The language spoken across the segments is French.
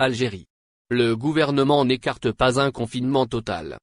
Algérie. Le gouvernement n'écarte pas un confinement total.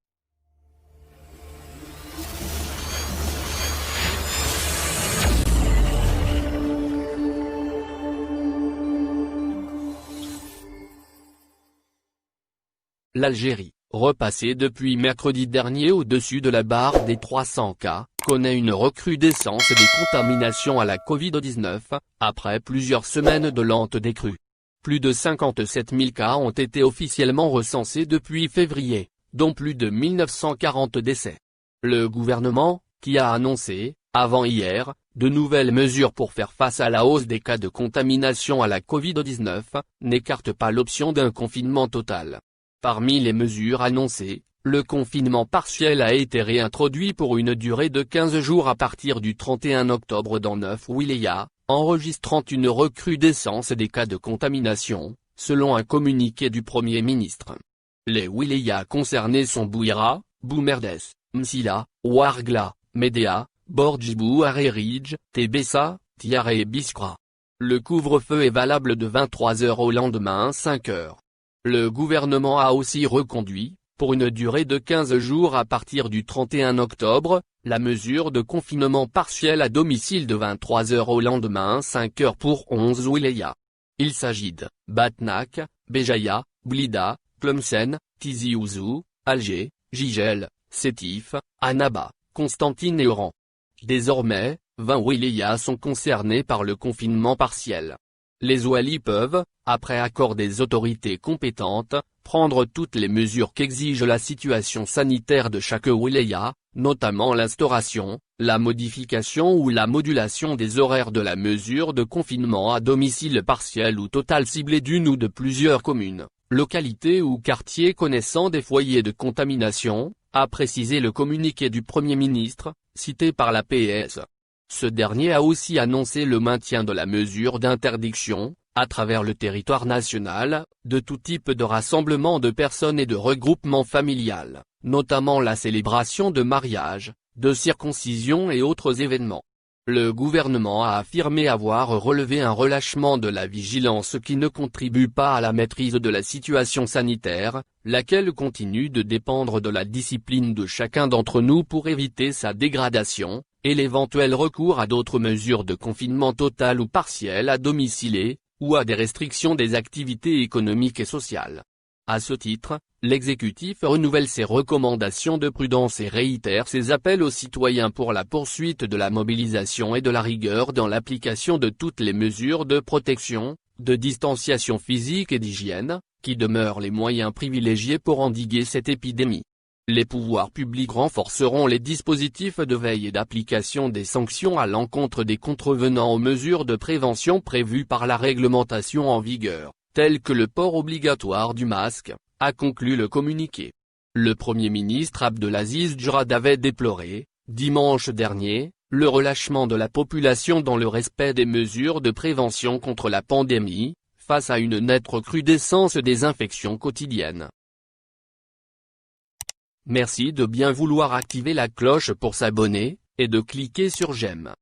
L'Algérie, repassée depuis mercredi dernier au-dessus de la barre des 300 cas, connaît une recrudescence des contaminations à la Covid-19, après plusieurs semaines de lente décrue. Plus de 57 000 cas ont été officiellement recensés depuis février, dont plus de 1940 décès. Le gouvernement, qui a annoncé, avant hier, de nouvelles mesures pour faire face à la hausse des cas de contamination à la Covid-19, n'écarte pas l'option d'un confinement total. Parmi les mesures annoncées, le confinement partiel a été réintroduit pour une durée de 15 jours à partir du 31 octobre dans 9 wilayas, enregistrant une recrudescence des cas de contamination, selon un communiqué du Premier ministre. Les wilayas concernés sont Bouira, Boumerdes, Msila, Ouargla, Médéa, Bordjibou Arérij, Tébessa, Tiare et Biskra. Le couvre-feu est valable de 23 h au lendemain 5 h. Le gouvernement a aussi reconduit, pour une durée de 15 jours à partir du 31 octobre, la mesure de confinement partiel à domicile de 23 h au lendemain 5 h pour 11 wilayas. Il s'agit de Batnak, Béjaïa, Blida, Tlemcen, Tizi Ouzou, Alger, Jijel, Sétif, Annaba, Constantine et Oran. Désormais, 20 wilayas sont concernés par le confinement partiel. Les oualis peuvent, après accord des autorités compétentes, prendre toutes les mesures qu'exige la situation sanitaire de chaque wilaya, notamment l'instauration, la modification ou la modulation des horaires de la mesure de confinement à domicile partiel ou total ciblée d'une ou de plusieurs communes, localités ou quartiers connaissant des foyers de contamination, a précisé le communiqué du Premier ministre, cité par la PS. Ce dernier a aussi annoncé le maintien de la mesure d'interdiction, à travers le territoire national, de tout type de rassemblement de personnes et de regroupement familial, notamment la célébration de mariages, de circoncisions et autres événements. Le gouvernement a affirmé avoir relevé un relâchement de la vigilance qui ne contribue pas à la maîtrise de la situation sanitaire, laquelle continue de dépendre de la discipline de chacun d'entre nous pour éviter sa dégradation, et l'éventuel recours à d'autres mesures de confinement total ou partiel à domicile, ou à des restrictions des activités économiques et sociales. À ce titre, l'exécutif renouvelle ses recommandations de prudence et réitère ses appels aux citoyens pour la poursuite de la mobilisation et de la rigueur dans l'application de toutes les mesures de protection, de distanciation physique et d'hygiène, qui demeurent les moyens privilégiés pour endiguer cette épidémie. Les pouvoirs publics renforceront les dispositifs de veille et d'application des sanctions à l'encontre des contrevenants aux mesures de prévention prévues par la réglementation en vigueur, telles que le port obligatoire du masque, a conclu le communiqué. Le Premier ministre Abdelaziz Djurad avait déploré, dimanche dernier, le relâchement de la population dans le respect des mesures de prévention contre la pandémie, face à une nette recrudescence des infections quotidiennes. Merci de bien vouloir activer la cloche pour s'abonner, et de cliquer sur j'aime.